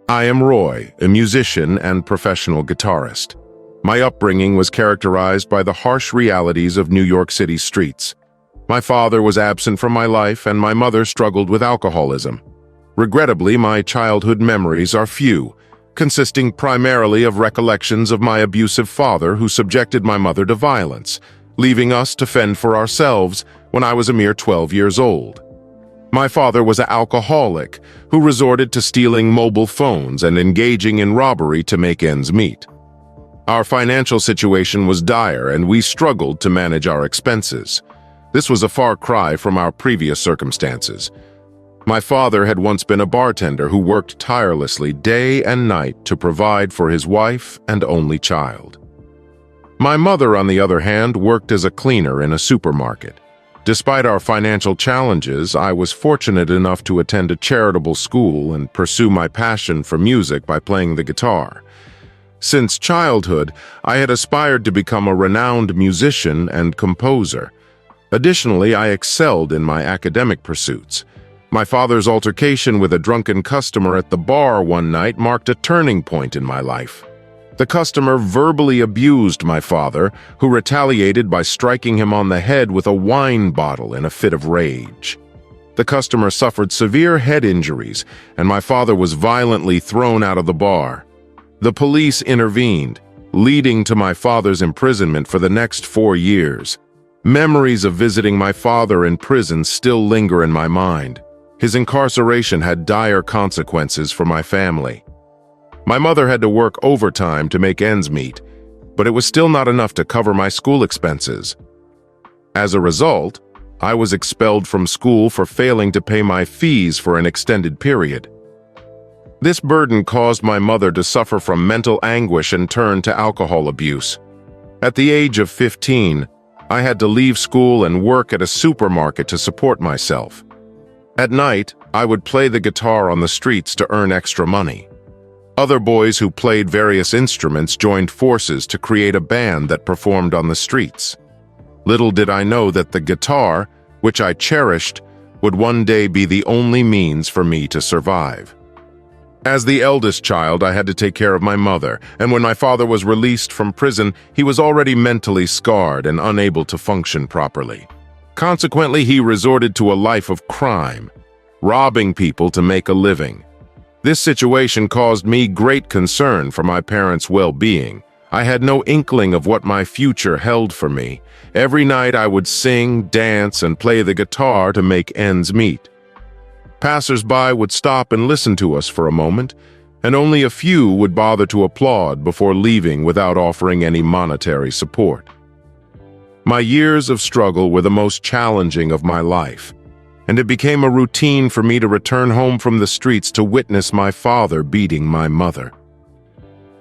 I am Roy, a musician and professional guitarist. My upbringing was characterized by the harsh realities of New York City streets. My father was absent from my life, and my mother struggled with alcoholism. Regrettably, my childhood memories are few, consisting primarily of recollections of my abusive father who subjected my mother to violence, leaving us to fend for ourselves when I was a mere 12 years old. My father was an alcoholic who resorted to stealing mobile phones and engaging in robbery to make ends meet. Our financial situation was dire, and we struggled to manage our expenses. This was a far cry from our previous circumstances. My father had once been a bartender who worked tirelessly day and night to provide for his wife and only child. My mother, on the other hand, worked as a cleaner in a supermarket. Despite our financial challenges, I was fortunate enough to attend a charitable school and pursue my passion for music by playing the guitar. Since childhood, I had aspired to become a renowned musician and composer. Additionally, I excelled in my academic pursuits. My father's altercation with a drunken customer at the bar one night marked a turning point in my life. The customer verbally abused my father, who retaliated by striking him on the head with a wine bottle in a fit of rage. The customer suffered severe head injuries, and my father was violently thrown out of the bar. The police intervened, leading to my father's imprisonment for the next 4 years. Memories of visiting my father in prison still linger in my mind. His incarceration had dire consequences for my family. My mother had to work overtime to make ends meet, but it was still not enough to cover my school expenses. As a result, I was expelled from school for failing to pay my fees for an extended period. This burden caused my mother to suffer from mental anguish and turn to alcohol abuse. At the age of 15, I had to leave school and work at a supermarket to support myself. At night, I would play the guitar on the streets to earn extra money. Other boys who played various instruments joined forces to create a band that performed on the streets. Little did I know that the guitar, which I cherished, would one day be the only means for me to survive. As the eldest child, I had to take care of my mother, and when my father was released from prison, he was already mentally scarred and unable to function properly. Consequently, he resorted to a life of crime, robbing people to make a living. This situation caused me great concern for my parents' well-being. I had no inkling of what my future held for me. Every night I would sing, dance, and play the guitar to make ends meet. Passers-by would stop and listen to us for a moment, and only a few would bother to applaud before leaving without offering any monetary support. My years of struggle were the most challenging of my life, and it became a routine for me to return home from the streets to witness my father beating my mother.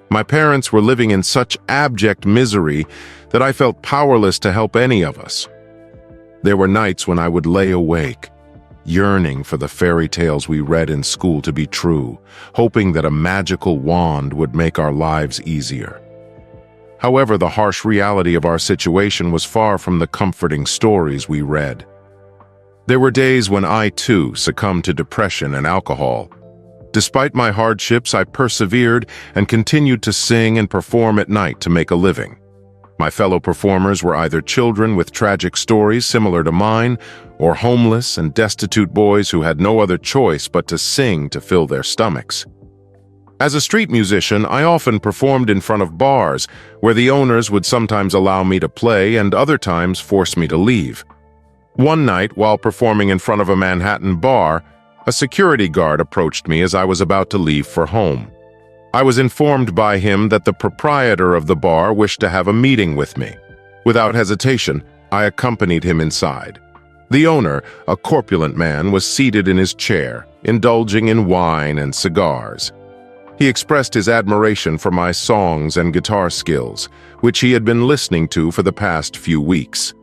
My parents were living in such abject misery that I felt powerless to help any of us. There were nights when I would lay awake, yearning for the fairy tales we read in school to be true, hoping that a magical wand would make our lives easier. However, the harsh reality of our situation was far from the comforting stories we read. There were days when I, too, succumbed to depression and alcohol. Despite my hardships, I persevered and continued to sing and perform at night to make a living. My fellow performers were either children with tragic stories similar to mine, or homeless and destitute boys who had no other choice but to sing to fill their stomachs. As a street musician, I often performed in front of bars, where the owners would sometimes allow me to play and other times force me to leave. One night, while performing in front of a Manhattan bar, a security guard approached me as I was about to leave for home. I was informed by him that the proprietor of the bar wished to have a meeting with me. Without hesitation, I accompanied him inside. The owner, a corpulent man, was seated in his chair, indulging in wine and cigars. He expressed his admiration for my songs and guitar skills, which he had been listening to for the past few weeks.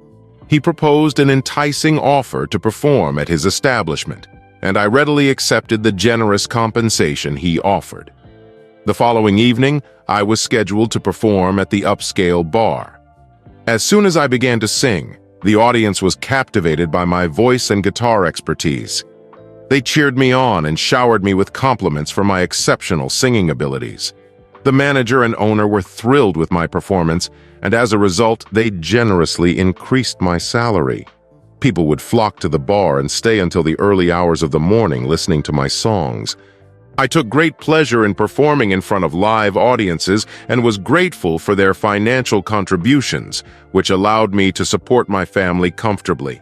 He proposed an enticing offer to perform at his establishment, and I readily accepted the generous compensation he offered. The following evening, I was scheduled to perform at the upscale bar. As soon as I began to sing, the audience was captivated by my voice and guitar expertise. They cheered me on and showered me with compliments for my exceptional singing abilities. The manager and owner were thrilled with my performance, and as a result, they generously increased my salary. People would flock to the bar and stay until the early hours of the morning listening to my songs. I took great pleasure in performing in front of live audiences and was grateful for their financial contributions, which allowed me to support my family comfortably.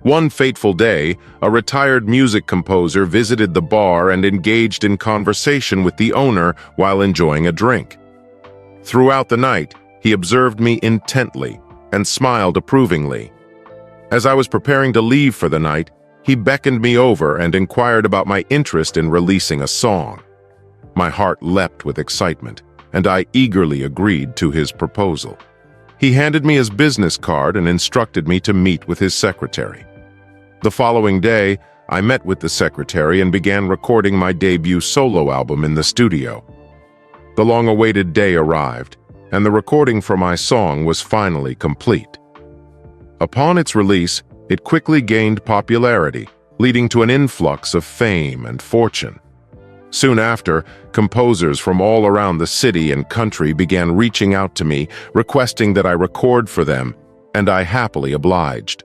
One fateful day, a retired music composer visited the bar and engaged in conversation with the owner while enjoying a drink. Throughout the night, he observed me intently and smiled approvingly. As I was preparing to leave for the night, he beckoned me over and inquired about my interest in releasing a song. My heart leapt with excitement, and I eagerly agreed to his proposal. He handed me his business card and instructed me to meet with his secretary. The following day, I met with the secretary and began recording my debut solo album in the studio. The long-awaited day arrived, and the recording for my song was finally complete. Upon its release, it quickly gained popularity, leading to an influx of fame and fortune. Soon after, composers from all around the city and country began reaching out to me, requesting that I record for them, and I happily obliged.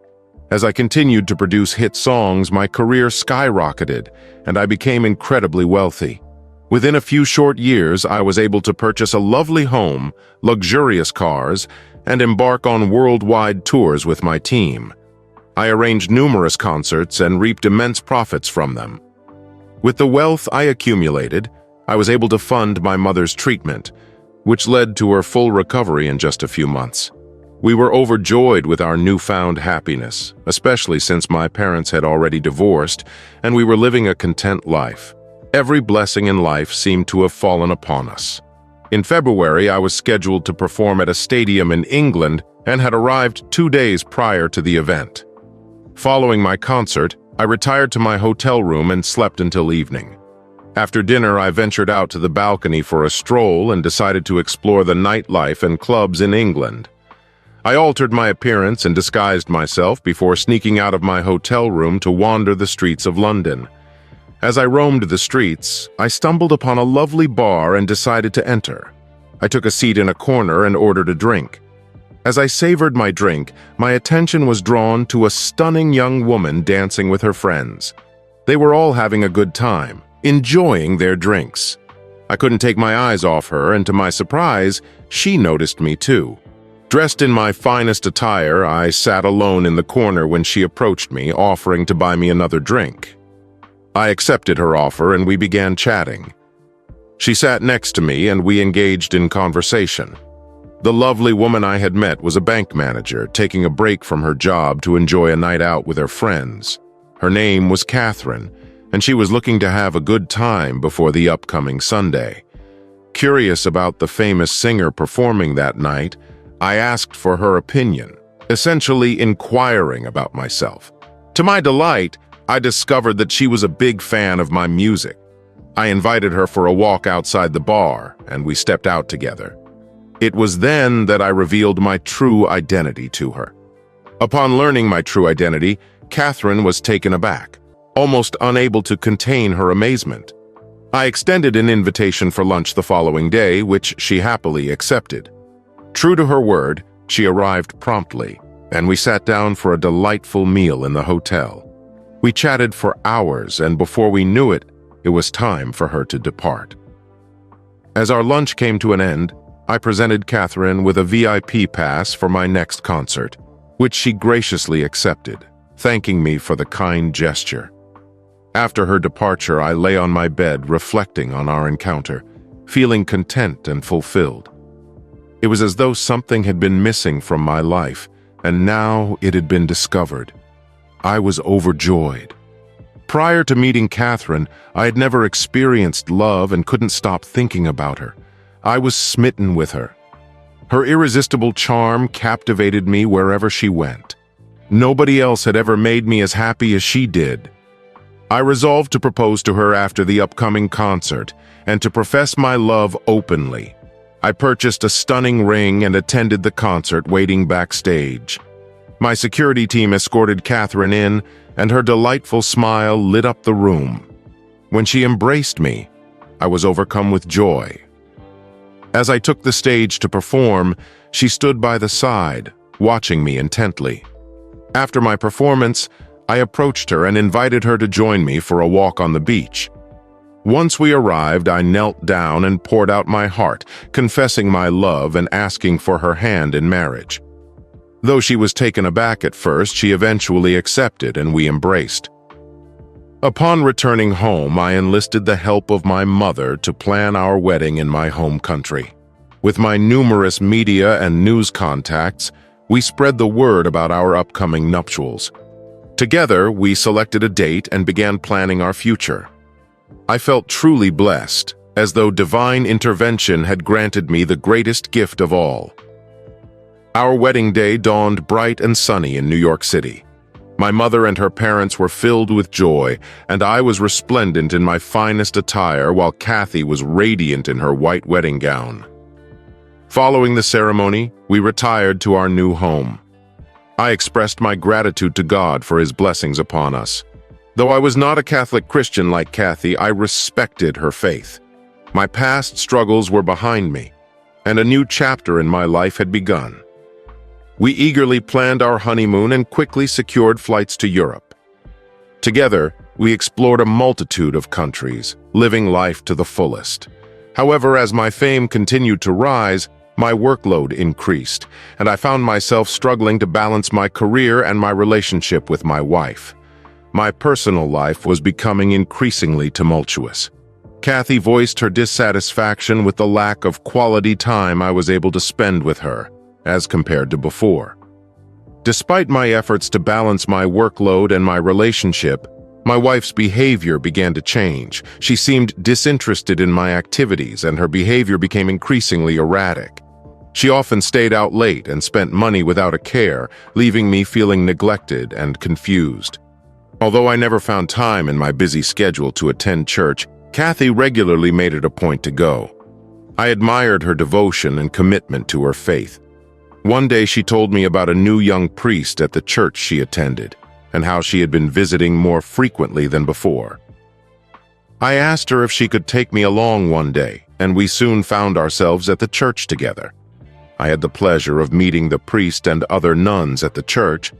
As I continued to produce hit songs, my career skyrocketed, and I became incredibly wealthy. Within a few short years, I was able to purchase a lovely home, luxurious cars, and embark on worldwide tours with my team. I arranged numerous concerts and reaped immense profits from them. With the wealth I accumulated, I was able to fund my mother's treatment, which led to her full recovery in just a few months. We were overjoyed with our newfound happiness, especially since my parents had already divorced and we were living a content life. Every blessing in life seemed to have fallen upon us. In February, I was scheduled to perform at a stadium in England and had arrived 2 days prior to the event. Following my concert, I retired to my hotel room and slept until evening. After dinner, I ventured out to the balcony for a stroll and decided to explore the nightlife and clubs in England. I altered my appearance and disguised myself before sneaking out of my hotel room to wander the streets of London. As I roamed the streets, I stumbled upon a lovely bar and decided to enter. I took a seat in a corner and ordered a drink. As I savored my drink, my attention was drawn to a stunning young woman dancing with her friends. They were all having a good time, enjoying their drinks. I couldn't take my eyes off her, and to my surprise, she noticed me too. Dressed in my finest attire, I sat alone in the corner when she approached me, offering to buy me another drink. I accepted her offer and we began chatting. She sat next to me and we engaged in conversation. The lovely woman I had met was a bank manager, taking a break from her job to enjoy a night out with her friends. Her name was Catherine, and she was looking to have a good time before the upcoming Sunday. Curious about the famous singer performing that night, I asked for her opinion, essentially inquiring about myself. To my delight, I discovered that she was a big fan of my music. I invited her for a walk outside the bar, and we stepped out together. It was then that I revealed my true identity to her. Upon learning my true identity, Catherine was taken aback, almost unable to contain her amazement. I extended an invitation for lunch the following day, which she happily accepted. True to her word, she arrived promptly, and we sat down for a delightful meal in the hotel. We chatted for hours, and before we knew it, it was time for her to depart. As our lunch came to an end, I presented Catherine with a VIP pass for my next concert, which she graciously accepted, thanking me for the kind gesture. After her departure, I lay on my bed reflecting on our encounter, feeling content and fulfilled. It was as though something had been missing from my life, and now it had been discovered. I was overjoyed. Prior to meeting Catherine, I had never experienced love and couldn't stop thinking about her. I was smitten with her. Her irresistible charm captivated me wherever she went. Nobody else had ever made me as happy as she did. I resolved to propose to her after the upcoming concert and to profess my love openly. I purchased a stunning ring and attended the concert, waiting backstage. My security team escorted Catherine in, and her delightful smile lit up the room. When she embraced me, I was overcome with joy. As I took the stage to perform, she stood by the side, watching me intently. After my performance, I approached her and invited her to join me for a walk on the beach. Once we arrived, I knelt down and poured out my heart, confessing my love and asking for her hand in marriage. Though she was taken aback at first, she eventually accepted and we embraced. Upon returning home, I enlisted the help of my mother to plan our wedding in my home country. With my numerous media and news contacts, we spread the word about our upcoming nuptials. Together, we selected a date and began planning our future. I felt truly blessed, as though divine intervention had granted me the greatest gift of all. Our wedding day dawned bright and sunny in New York City. My mother and her parents were filled with joy, and I was resplendent in my finest attire while Kathy was radiant in her white wedding gown. Following the ceremony, we retired to our new home. I expressed my gratitude to God for His blessings upon us. Though I was not a Catholic Christian like Kathy, I respected her faith. My past struggles were behind me, and a new chapter in my life had begun. We eagerly planned our honeymoon and quickly secured flights to Europe. Together, we explored a multitude of countries, living life to the fullest. However, as my fame continued to rise, my workload increased, and I found myself struggling to balance my career and my relationship with my wife. My personal life was becoming increasingly tumultuous. Kathy voiced her dissatisfaction with the lack of quality time I was able to spend with her, as compared to before. Despite my efforts to balance my workload and my relationship, my wife's behavior began to change. She seemed disinterested in my activities, and her behavior became increasingly erratic. She often stayed out late and spent money without a care, leaving me feeling neglected and confused. Although I never found time in my busy schedule to attend church, Kathy regularly made it a point to go. I admired her devotion and commitment to her faith. One day she told me about a new young priest at the church she attended, and how she had been visiting more frequently than before. I asked her if she could take me along one day, and we soon found ourselves at the church together. I had the pleasure of meeting the priest and other nuns at the church,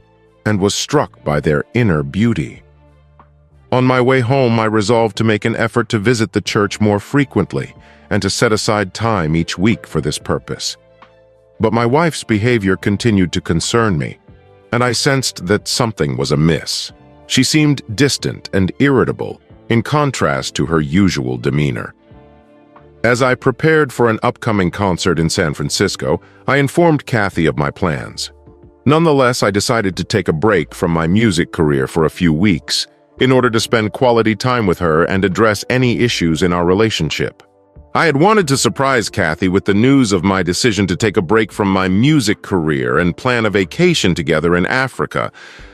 and was struck by their inner beauty. On my way home, I resolved to make an effort to visit the church more frequently, and to set aside time each week for this purpose. But my wife's behavior continued to concern me, and I sensed that something was amiss. She seemed distant and irritable, in contrast to her usual demeanor. As I prepared for an upcoming concert in San Francisco, I informed Kathy of my plans. Nonetheless, I decided to take a break from my music career for a few weeks, in order to spend quality time with her and address any issues in our relationship. I had wanted to surprise Kathy with the news of my decision to take a break from my music career and plan a vacation together in Africa,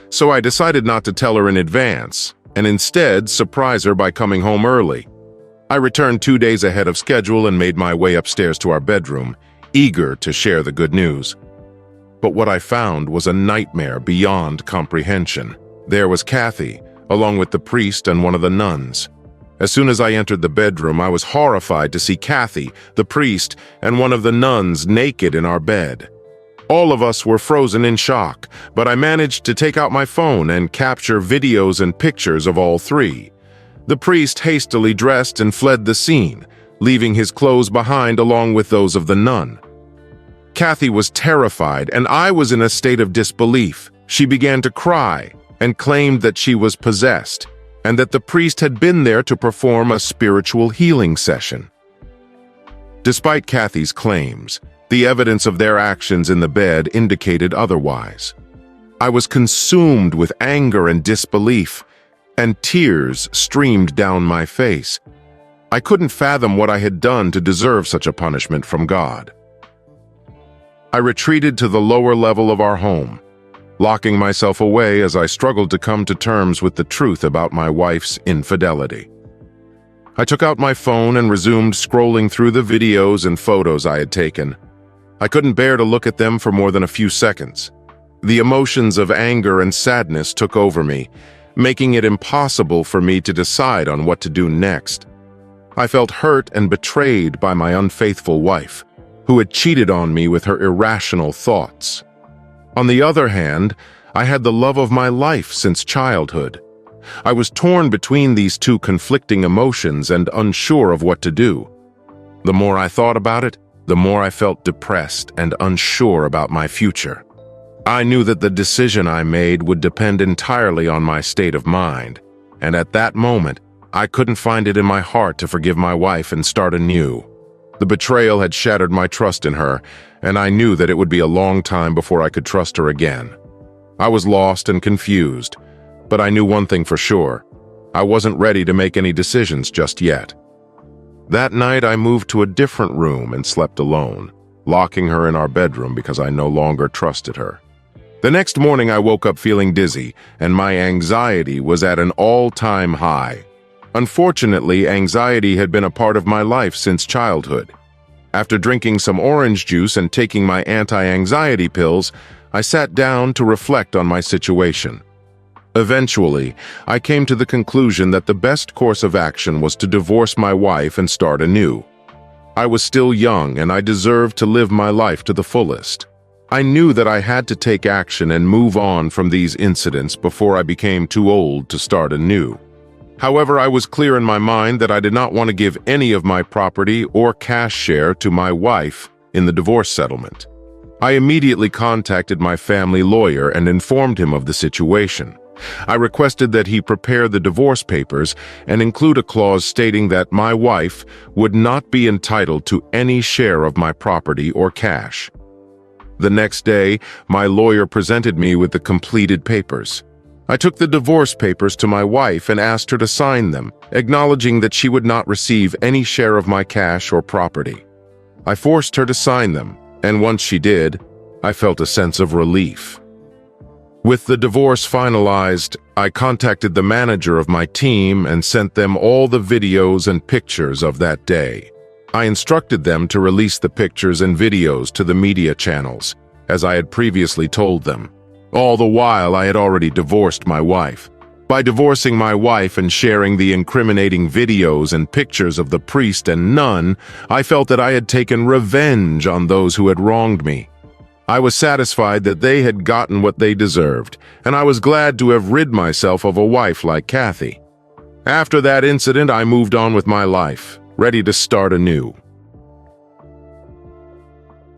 so I decided not to tell her in advance, and instead surprise her by coming home early. I returned 2 days ahead of schedule and made my way upstairs to our bedroom, eager to share the good news. But what I found was a nightmare beyond comprehension. There was Kathy, along with the priest and one of the nuns. As soon as I entered the bedroom, I was horrified to see Kathy, the priest, and one of the nuns naked in our bed. All of us were frozen in shock, but I managed to take out my phone and capture videos and pictures of all three. The priest hastily dressed and fled the scene, leaving his clothes behind along with those of the nun. Kathy was terrified, and I was in a state of disbelief. She began to cry and claimed that she was possessed, and that the priest had been there to perform a spiritual healing session. Despite Kathy's claims, the evidence of their actions in the bed indicated otherwise. I was consumed with anger and disbelief, and tears streamed down my face. I couldn't fathom what I had done to deserve such a punishment from God. I retreated to the lower level of our home, locking myself away as I struggled to come to terms with the truth about my wife's infidelity. I took out my phone and resumed scrolling through the videos and photos I had taken. I couldn't bear to look at them for more than a few seconds. The emotions of anger and sadness took over me, making it impossible for me to decide on what to do next. I felt hurt and betrayed by my unfaithful wife, who had cheated on me with her irrational thoughts. On the other hand, I had the love of my life since childhood. I was torn between these two conflicting emotions and unsure of what to do. The more I thought about it, the more I felt depressed and unsure about my future. I knew that the decision I made would depend entirely on my state of mind, and at that moment, I couldn't find it in my heart to forgive my wife and start anew. The betrayal had shattered my trust in her, and I knew that it would be a long time before I could trust her again. I was lost and confused, but I knew one thing for sure. I wasn't ready to make any decisions just yet. That night, I moved to a different room and slept alone, locking her in our bedroom because I no longer trusted her. The next morning, I woke up feeling dizzy, and my anxiety was at an all-time high. Unfortunately, anxiety had been a part of my life since childhood. After drinking some orange juice and taking my anti-anxiety pills, I sat down to reflect on my situation. Eventually, I came to the conclusion that the best course of action was to divorce my wife and start anew. I was still young, and I deserved to live my life to the fullest. I knew that I had to take action and move on from these incidents before I became too old to start anew. However, I was clear in my mind that I did not want to give any of my property or cash share to my wife in the divorce settlement. I immediately contacted my family lawyer and informed him of the situation. I requested that he prepare the divorce papers and include a clause stating that my wife would not be entitled to any share of my property or cash. The next day, my lawyer presented me with the completed papers. I took the divorce papers to my wife and asked her to sign them, acknowledging that she would not receive any share of my cash or property. I forced her to sign them, and once she did, I felt a sense of relief. With the divorce finalized, I contacted the manager of my team and sent them all the videos and pictures of that day. I instructed them to release the pictures and videos to the media channels, as I had previously told them. All the while, I had already divorced my wife. By divorcing my wife and sharing the incriminating videos and pictures of the priest and nun, I felt that I had taken revenge on those who had wronged me. I was satisfied that they had gotten what they deserved, and I was glad to have rid myself of a wife like Kathy. After that incident, I moved on with my life, ready to start anew.